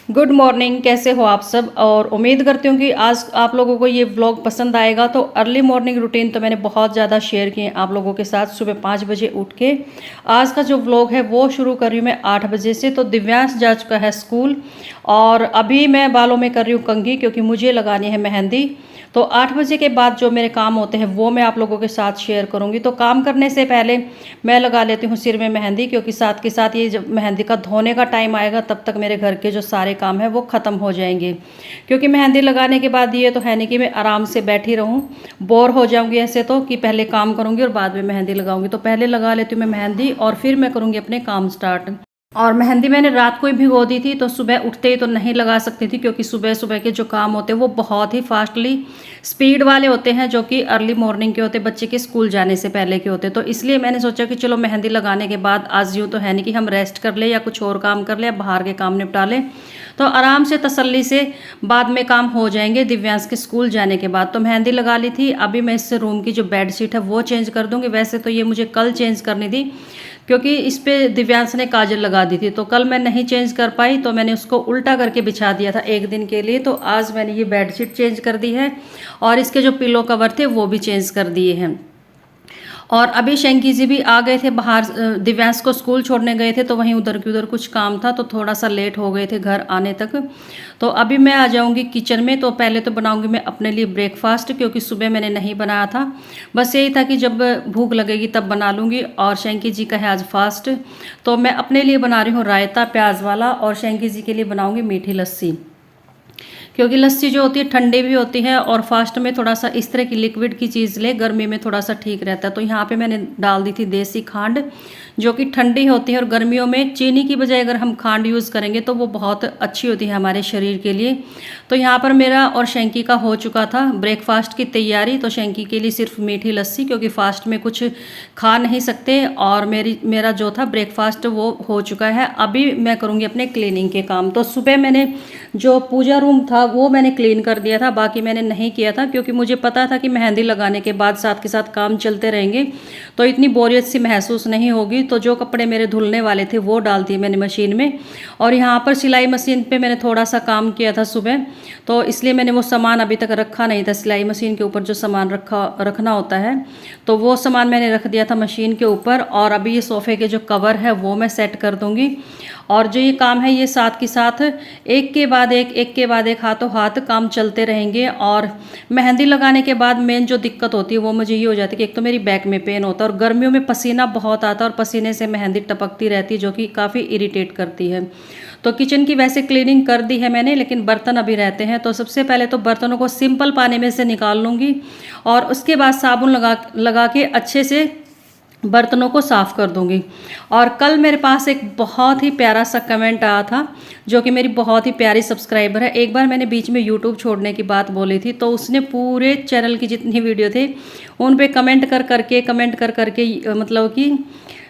Good morning. कैसे हो आप सब? और उम्मीद करती हूँ कि आज आप लोगों को ये व्लॉग पसंद आएगा। तो अर्ली मॉर्निंग रूटीन तो मैंने बहुत ज़्यादा शेयर किए आप लोगों के साथ। सुबह 5 बजे उठ के आज का जो व्लॉग है वो शुरू कर रही हूँ मैं 8 बजे से। तो दिव्यांश जा चुका है स्कूल और अभी मैं बालों में कर रही हूँ कंघी, क्योंकि मुझे लगानी है मेहंदी। तो 8 बजे के बाद जो मेरे काम होते हैं वो मैं आप लोगों के साथ शेयर करूँगी। तो काम करने से पहले मैं लगा लेती हूँ सिर में मेहंदी, क्योंकि साथ के साथ ये जब मेहंदी का धोने का टाइम आएगा तब तक मेरे घर के जो सारे काम हैं वो ख़त्म हो जाएंगे। क्योंकि मेहंदी लगाने के बाद ये तो है नहीं कि मैं आराम से बैठी रहूँ, बोर हो जाऊँगी ऐसे तो कि पहले काम करूँगी और बाद में मेहंदी लगाऊँगी। तो पहले लगा लेती हूँ मैं मेहंदी और फिर मैं करूँगी अपने काम स्टार्ट। और मेहंदी मैंने रात को ही भिगो दी थी, तो सुबह उठते ही तो नहीं लगा सकती थी, क्योंकि सुबह सुबह के जो काम होते हैं वो बहुत ही फास्टली स्पीड वाले होते हैं, जो कि अर्ली मॉर्निंग के होते हैं, बच्चे के स्कूल जाने से पहले के होते हैं। तो इसलिए मैंने सोचा कि चलो मेहंदी लगाने के बाद आज यूँ तो है नहीं कि हम रेस्ट कर ले या कुछ और काम कर ले या बाहर के काम निपटा लें, तो आराम से तसल्ली से बाद में काम हो जाएंगे दिव्यांश के स्कूल जाने के बाद। तो मेहंदी लगा ली थी। अभी मैं इससे रूम की जो बेडशीट है वो चेंज कर दूँगी। वैसे तो ये मुझे कल चेंज करनी थी, क्योंकि इस पे दिव्यांश ने काजल लगा दी थी, तो कल मैं नहीं चेंज कर पाई, तो मैंने उसको उल्टा करके बिछा दिया था एक दिन के लिए। तो आज मैंने ये बेडशीट चेंज कर दी है और इसके जो पिलो कवर थे वो भी चेंज कर दिए हैं। और अभी शंकी जी भी आ गए थे बाहर, दिव्यांश को स्कूल छोड़ने गए थे, तो वहीं उधर की उधर कुछ काम था, तो थोड़ा सा लेट हो गए थे घर आने तक। तो अभी मैं आ जाऊंगी किचन में। तो पहले तो बनाऊंगी मैं अपने लिए ब्रेकफास्ट, क्योंकि सुबह मैंने नहीं बनाया था। बस यही था कि जब भूख लगेगी तब बना लूँगी। और शंकी जी का है आज फास्ट, तो मैं अपने लिए बना रही हूँ रायता प्याज वाला, और शंकी जी के लिए बनाऊँगी मीठी लस्सी। क्योंकि लस्सी जो होती है ठंडी भी होती है, और फास्ट में थोड़ा सा इस तरह की लिक्विड की चीज़ ले, गर्मी में थोड़ा सा ठीक रहता है। तो यहाँ पे मैंने डाल दी थी देसी खांड, जो कि ठंडी होती है, और गर्मियों में चीनी की बजाय अगर हम खांड यूज़ करेंगे तो वो बहुत अच्छी होती है हमारे शरीर के लिए। तो यहाँ पर मेरा और शंकी का हो चुका था ब्रेकफास्ट की तैयारी। तो शंकी के लिए सिर्फ मीठी लस्सी, क्योंकि फास्ट में कुछ खा नहीं सकते, और मेरा जो था ब्रेकफास्ट वो हो चुका है। अभी मैं करूँगी अपने क्लीनिंग के काम। तो सुबह मैंने जो पूजा रूम था वो मैंने क्लीन कर दिया था, बाकी मैंने नहीं किया था, क्योंकि मुझे पता था कि मेहंदी लगाने के बाद साथ के साथ काम चलते रहेंगे तो इतनी बोरियत सी महसूस नहीं होगी। तो जो कपड़े मेरे धुलने वाले थे वो डाल दिए मैंने मशीन में। और यहाँ पर सिलाई मशीन पे मैंने थोड़ा सा काम किया था सुबह, तो इसलिए मैंने वो सामान अभी तक रखा नहीं था। सिलाई मशीन के ऊपर जो सामान रखना होता है, तो वो सामान मैंने रख दिया था मशीन के ऊपर। और अभी ये सोफ़े के जो कवर है वो मैं सेट कर दूँगी। और जो ये काम है ये साथ के साथ एक के बाद एक हाथों हाथ काम चलते रहेंगे। और मेहंदी लगाने के बाद मेन जो दिक्कत होती है वो मुझे ये हो जाती है कि एक तो मेरी बैक में पेन होता है, और गर्मियों में पसीना बहुत आता है, और पसीने से मेहंदी टपकती रहती है, जो कि काफ़ी इरिटेट करती है। तो किचन की वैसे क्लीनिंग कर दी है मैंने, लेकिन बर्तन अभी रहते हैं। तो सबसे पहले तो बर्तनों को सिंपल पानी में से निकाल लूँगी, और उसके बाद साबुन लगा के अच्छे से बर्तनों को साफ़ कर दूंगी। और कल मेरे पास एक बहुत ही प्यारा सा कमेंट आया था, जो कि मेरी बहुत ही प्यारी सब्सक्राइबर है। एक बार मैंने बीच में यूट्यूब छोड़ने की बात बोली थी, तो उसने पूरे चैनल की जितनी वीडियो थे उन पे कमेंट कर करके मतलब कि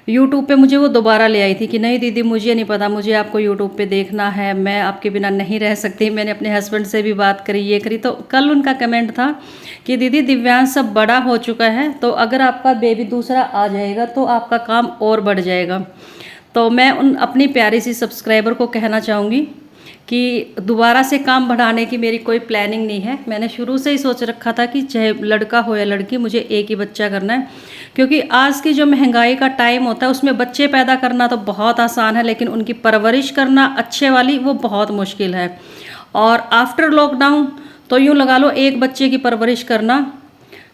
यूट्यूब पे मुझे वो दोबारा ले आई थी कि नहीं दीदी, मुझे नहीं पता, मुझे आपको यूट्यूब पे देखना है, मैं आपके बिना नहीं रह सकती। मैंने अपने हस्बैंड से भी बात करी, ये करी। तो कल उनका कमेंट था कि दीदी दिव्यांश सब बड़ा हो चुका है, तो अगर आपका बेबी दूसरा आ जाएगा तो आपका काम और बढ़ जाएगा। तो मैं उन अपनी प्यारी सी सब्सक्राइबर को कहना चाहूँगी कि दोबारा से काम बढ़ाने की मेरी कोई प्लानिंग नहीं है। मैंने शुरू से ही सोच रखा था कि चाहे लड़का हो या लड़की, मुझे एक ही बच्चा करना है। क्योंकि आज की जो महंगाई का टाइम होता है उसमें बच्चे पैदा करना तो बहुत आसान है, लेकिन उनकी परवरिश करना अच्छे वाली वो बहुत मुश्किल है। और आफ्टर लॉकडाउन तो यूँ लगा लो एक बच्चे की परवरिश करना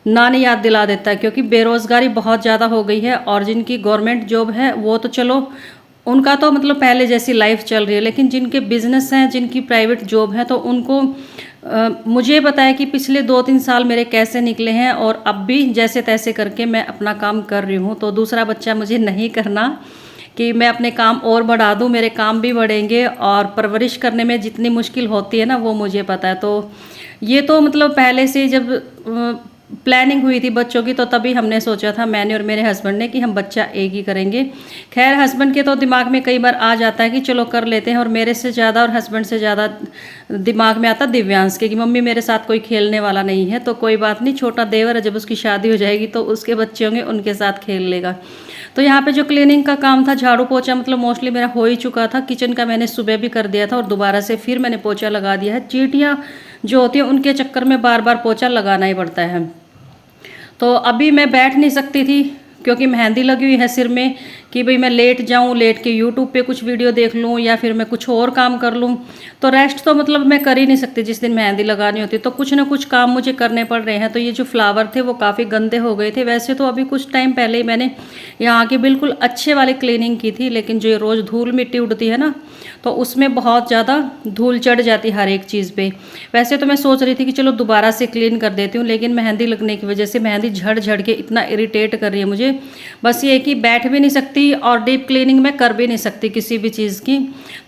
नानी याद दिला देता है, क्योंकि बेरोज़गारी बहुत ज़्यादा हो गई है। और जिनकी गवर्नमेंट जॉब है वो तो चलो उनका तो मतलब पहले जैसी लाइफ चल रही है, लेकिन जिनके बिजनेस हैं, जिनकी प्राइवेट जॉब है, तो उनको मुझे पता है कि पिछले 2-3 साल मेरे कैसे निकले हैं, और अब भी जैसे तैसे करके मैं अपना काम कर रही हूँ। तो दूसरा बच्चा मुझे नहीं करना कि मैं अपने काम और बढ़ा दूँ, मेरे काम भी बढ़ेंगे, और परवरिश करने में जितनी मुश्किल होती है ना वो मुझे पता है। तो ये तो मतलब पहले से जब प्लानिंग हुई थी बच्चों की, तो तभी हमने सोचा था, मैंने और मेरे हस्बैंड ने, कि हम बच्चा एक ही करेंगे। खैर हस्बैंड के तो दिमाग में कई बार आ जाता है कि चलो कर लेते हैं, और मेरे से ज़्यादा और हस्बैंड से ज़्यादा दिमाग में आता दिव्यांश के कि मम्मी मेरे साथ कोई खेलने वाला नहीं है, तो कोई बात नहीं, छोटा देवर है, जब उसकी शादी हो जाएगी तो उसके बच्चे होंगे, उनके साथ खेल लेगा। तो यहाँ पे जो क्लीनिंग का काम था, झाड़ू पोछा मतलब मोस्टली मेरा हो ही चुका था। किचन का मैंने सुबह भी कर दिया था और दोबारा से फिर मैंने पोछा लगा दिया है। चींटियाँ जो होती हैं उनके चक्कर में बार बार पोछा लगाना ही पड़ता है। तो अभी मैं बैठ नहीं सकती थी क्योंकि मेहंदी लगी हुई है सिर में, कि भाई मैं लेट जाऊं, लेट के यूट्यूब पे कुछ वीडियो देख लूं या फिर मैं कुछ और काम कर लूं। तो रेस्ट तो मतलब मैं कर ही नहीं सकती जिस दिन मेहंदी लगानी होती, तो कुछ ना कुछ काम मुझे करने पड़ रहे हैं। तो ये जो फ्लावर थे वो काफ़ी गंदे हो गए थे। वैसे तो अभी कुछ टाइम पहले ही मैंने यहाँ की बिल्कुल अच्छे वाली क्लीनिंग की थी, लेकिन जो रोज़ धूल मिट्टी उड़ती है ना, तो उसमें बहुत ज़्यादा धूल चढ़ जाती हर एक चीज़ पे। वैसे तो मैं सोच रही थी कि चलो दोबारा से क्लीन कर देती हूँ, लेकिन मेहंदी लगने की वजह से मेहंदी झड़ झड़ के इतना इरिटेट कर रही है मुझे, बस ये कि बैठ भी नहीं सकती और डीप क्लीनिंग में कर भी नहीं सकती किसी भी चीज़ की।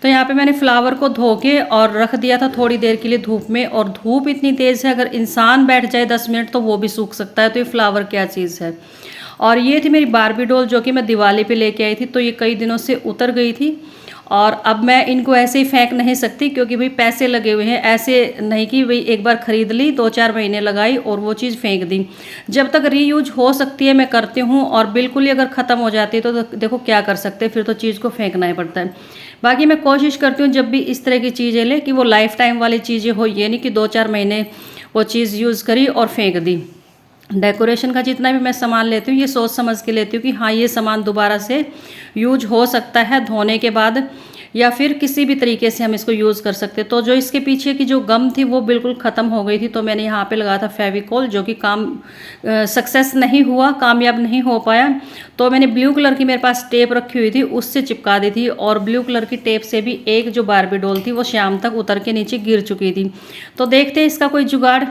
तो यहाँ पे मैंने फ्लावर को धो के और रख दिया था थोड़ी देर के लिए धूप में, और धूप इतनी तेज़ है, अगर इंसान बैठ जाए 10 मिनट तो वो भी सूख सकता है। तो ये फ्लावर क्या चीज़ है। और ये थी मेरी बारबी डॉल जो कि मैं दिवाली पे लेके आई थी, तो ये कई दिनों से उतर गई थी, और अब मैं इनको ऐसे ही फेंक नहीं सकती क्योंकि भाई पैसे लगे हुए हैं। ऐसे नहीं कि भाई एक बार ख़रीद ली, 2-4 महीने लगाई और वो चीज़ फेंक दी। जब तक रीयूज हो सकती है मैं करती हूँ, और बिल्कुल ही अगर ख़त्म हो जाती है तो देखो क्या कर सकते हैं, फिर तो चीज़ को फेंकना ही पड़ता है। बाकी मैं कोशिश करती हूँ जब भी इस तरह की चीज़ें ले कि वो लाइफ टाइम वाली चीज़ें हो, ये नहीं कि 2-4 महीने वो चीज़ यूज़ करी और फेंक दी। डेकोरेशन का जितना भी मैं सामान लेती हूँ ये सोच समझ के लेती हूँ कि हाँ ये सामान दोबारा से यूज हो सकता है धोने के बाद, या फिर किसी भी तरीके से हम इसको यूज़ कर सकते हैं। तो जो इसके पीछे की जो गम थी वो बिल्कुल ख़त्म हो गई थी, तो मैंने यहाँ पे लगाया था फेविकोल, जो कि काम सक्सेस नहीं हुआ, कामयाब नहीं हो पाया। तो मैंने ब्लू कलर की मेरे पास टेप रखी हुई थी, उससे चिपका दी थी, और ब्लू कलर की टेप से भी एक जो बारबी डॉल थी वो शाम तक उतर के नीचे गिर चुकी थी। तो देखते हैं इसका कोई जुगाड़।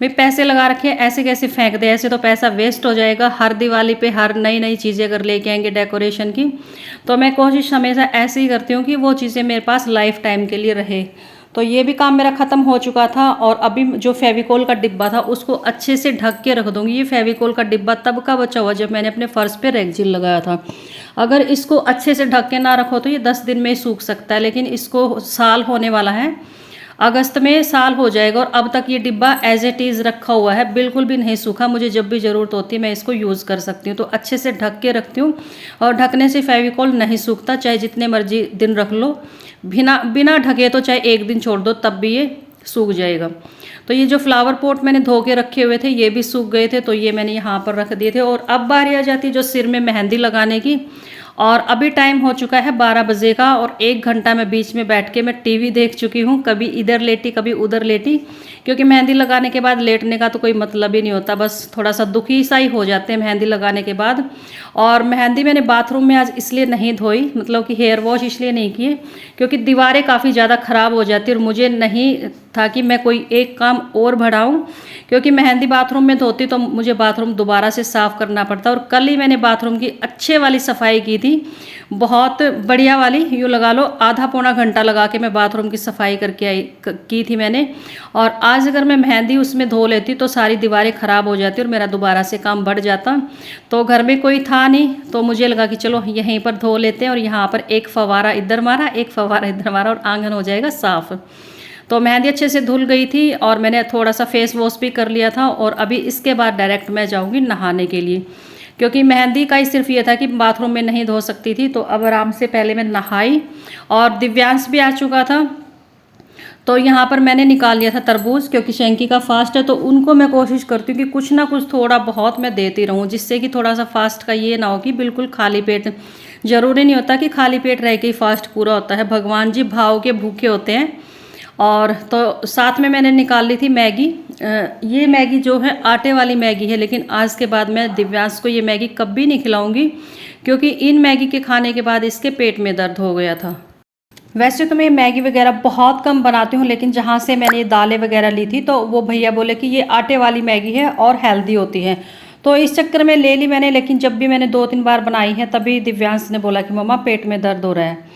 भाई पैसे लगा रखे हैं, ऐसे कैसे फेंक दे, ऐसे तो पैसा वेस्ट हो जाएगा। हर दिवाली पे हर नई नई चीज़ें अगर लेके आएंगे डेकोरेशन की, तो मैं कोशिश हमेशा ऐसे ही करती हूँ कि वो चीज़ें मेरे पास लाइफ टाइम के लिए रहे। तो ये भी काम मेरा ख़त्म हो चुका था, और अभी जो फेविकोल का डिब्बा था उसको अच्छे से ढक के रख दूँगी। ये फेविकोल का डिब्बा तब का बचा हुआ जब मैंने अपने फर्श पे रेक्जिल लगाया था। अगर इसको अच्छे से ढक के ना रखो तो ये 10 दिन में ही सूख सकता है, लेकिन इसको साल होने वाला है, अगस्त में साल हो जाएगा, और अब तक ये डिब्बा एज इट इज़ रखा हुआ है, बिल्कुल भी नहीं सूखा। मुझे जब भी ज़रूरत होती है मैं इसको यूज़ कर सकती हूँ। तो अच्छे से ढक के रखती हूँ, और ढकने से फेविकोल नहीं सूखता, चाहे जितने मर्जी दिन रख लो। बिना ढके तो चाहे एक दिन छोड़ दो तब भी ये सूख जाएगा। तो ये जो फ्लावर पॉट मैंने धो के रखे हुए थे ये भी सूख गए थे, तो ये मैंने यहाँ पर रख दिए थे। और अब बारी आ जाती है जो सिर में मेहंदी लगाने की, और अभी टाइम हो चुका है 12 बजे का, और 1 घंटा मैं बीच में बैठ के मैं टीवी देख चुकी हूँ। कभी इधर लेटी कभी उधर लेटी, क्योंकि मेहंदी लगाने के बाद लेटने का तो कोई मतलब ही नहीं होता, बस थोड़ा सा दुखी सा ही हो जाते हैं मेहंदी लगाने के बाद। और मेहंदी मैंने बाथरूम में आज इसलिए नहीं धोई, मतलब कि हेयर वॉश इसलिए नहीं किए क्योंकि दीवारें काफ़ी ज़्यादा ख़राब हो जाती है, और मुझे नहीं था कि मैं कोई एक काम और बढ़ाऊँ, क्योंकि मेहंदी बाथरूम में धोती तो मुझे बाथरूम दोबारा से साफ़ करना पड़ता। और कल ही मैंने बाथरूम की अच्छे वाली सफाई की थी, बहुत बढ़िया वाली, यूँ लगा लो आधा पौना घंटा लगा के मैं बाथरूम की सफाई करके की थी मैंने। और आज अगर मैं मेहंदी उसमें धो लेती तो सारी दीवारें ख़राब हो जाती और मेरा दोबारा से काम बढ़ जाता। तो घर में कोई था नहीं, तो मुझे लगा कि चलो यहीं पर धो लेते हैं, और यहाँ पर एक फवारा इधर मारा, एक फवारा इधर मारा, और आंगन हो जाएगा साफ़। तो मेहंदी अच्छे से धुल गई थी, और मैंने थोड़ा सा फेस वॉश भी कर लिया था, और अभी इसके बाद डायरेक्ट मैं जाऊँगी नहाने के लिए, क्योंकि मेहंदी का ही सिर्फ ये था कि बाथरूम में नहीं धो सकती थी। तो अब आराम से पहले मैं नहाई, और दिव्यांश भी आ चुका था। तो यहाँ पर मैंने निकाल लिया था तरबूज, क्योंकि शैंकी का फास्ट है, तो उनको मैं कोशिश करती हूँ कि कुछ ना कुछ थोड़ा बहुत मैं देती रहूँ, जिससे कि थोड़ा सा फास्ट का ये ना हो कि बिल्कुल खाली पेट। ज़रूरी नहीं होता कि खाली पेट रह के ही फास्ट पूरा होता है, भगवान जी भाव के भूखे होते हैं। और तो साथ में मैंने निकाल ली थी मैगी। ये मैगी जो है आटे वाली मैगी है, लेकिन आज के बाद मैं दिव्यांश को ये मैगी कभी नहीं खिलाऊंगी, क्योंकि इन मैगी के खाने के बाद इसके पेट में दर्द हो गया था। वैसे तो मैं मैगी वगैरह बहुत कम बनाती हूँ, लेकिन जहाँ से मैंने ये दालें वगैरह ली थी तो वो भैया बोले कि ये आटे वाली मैगी है और हेल्दी होती है, तो इस चक्कर में ले ली मैंने। लेकिन जब भी मैंने 2-3 बार बनाई है तभी दिव्यांश ने बोला कि मम्मा पेट में दर्द हो रहा है,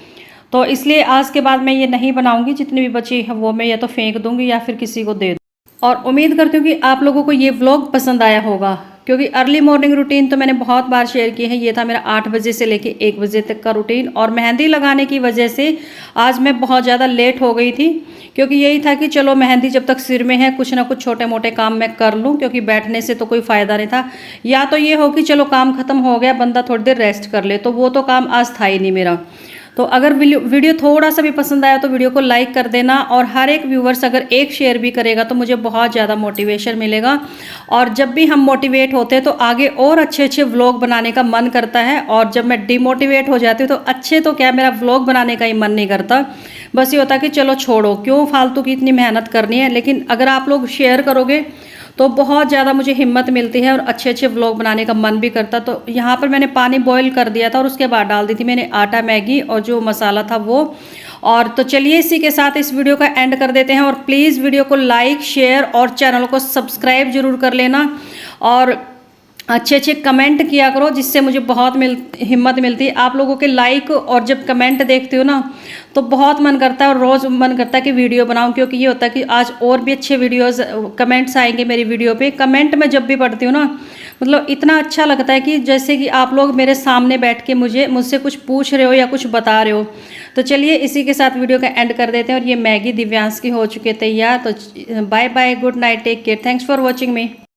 तो इसलिए आज के बाद मैं ये नहीं बनाऊंगी। जितनी भी बची है वो मैं या तो फेंक दूंगी या फिर किसी को दे दूँ। और उम्मीद करती हूँ कि आप लोगों को ये व्लॉग पसंद आया होगा, क्योंकि अर्ली मॉर्निंग रूटीन तो मैंने बहुत बार शेयर की है। ये था मेरा 8 बजे से लेके 1 बजे तक का रूटीन, और मेहंदी लगाने की वजह से आज मैं बहुत ज़्यादा लेट हो गई थी, क्योंकि यही था कि चलो मेहंदी जब तक सिर में है कुछ ना कुछ छोटे मोटे काम मैं कर लूँ, क्योंकि बैठने से तो कोई फ़ायदा नहीं था। या तो ये हो कि चलो काम ख़त्म हो गया, बंदा थोड़ी देर रेस्ट कर ले, तो वो तो काम आज था ही नहीं मेरा। तो अगर वीडियो थोड़ा सा भी पसंद आया तो वीडियो को लाइक कर देना, और हर एक व्यूवर्स अगर एक शेयर भी करेगा तो मुझे बहुत ज़्यादा मोटिवेशन मिलेगा। और जब भी हम मोटिवेट होते हैं तो आगे और अच्छे अच्छे व्लॉग बनाने का मन करता है, और जब मैं डिमोटिवेट हो जाती हूँ तो अच्छे तो क्या, मेरा व्लॉग बनाने का ही मन नहीं करता। बस ये होता है कि चलो छोड़ो, क्यों फालतू की इतनी मेहनत करनी है। लेकिन अगर आप लोग शेयर करोगे तो बहुत ज़्यादा मुझे हिम्मत मिलती है और अच्छे अच्छे व्लॉग बनाने का मन भी करता। तो यहाँ पर मैंने पानी बॉईल कर दिया था और उसके बाद डाल दी थी मैंने आटा, मैगी और जो मसाला था वो। और तो चलिए इसी के साथ इस वीडियो का एंड कर देते हैं, और प्लीज़ वीडियो को लाइक, शेयर और चैनल को सब्सक्राइब जरूर कर लेना, और अच्छे अच्छे कमेंट किया करो, जिससे मुझे बहुत हिम्मत मिलती है। आप लोगों के लाइक और जब कमेंट देखती हो ना तो बहुत मन करता है, और रोज़ मन करता है कि वीडियो बनाऊं, क्योंकि ये होता है कि आज और भी अच्छे वीडियोस कमेंट्स आएंगे मेरी वीडियो पे। कमेंट में जब भी पढ़ती हूँ ना, मतलब इतना अच्छा लगता है कि जैसे कि आप लोग मेरे सामने बैठ के मुझसे कुछ पूछ रहे हो या कुछ बता रहे हो। तो चलिए इसी के साथ वीडियो का एंड कर देते हैं, और ये मैगी दिव्यांश की हो चुके तैयार। तो bye bye, good night, take care, thanks for watching me.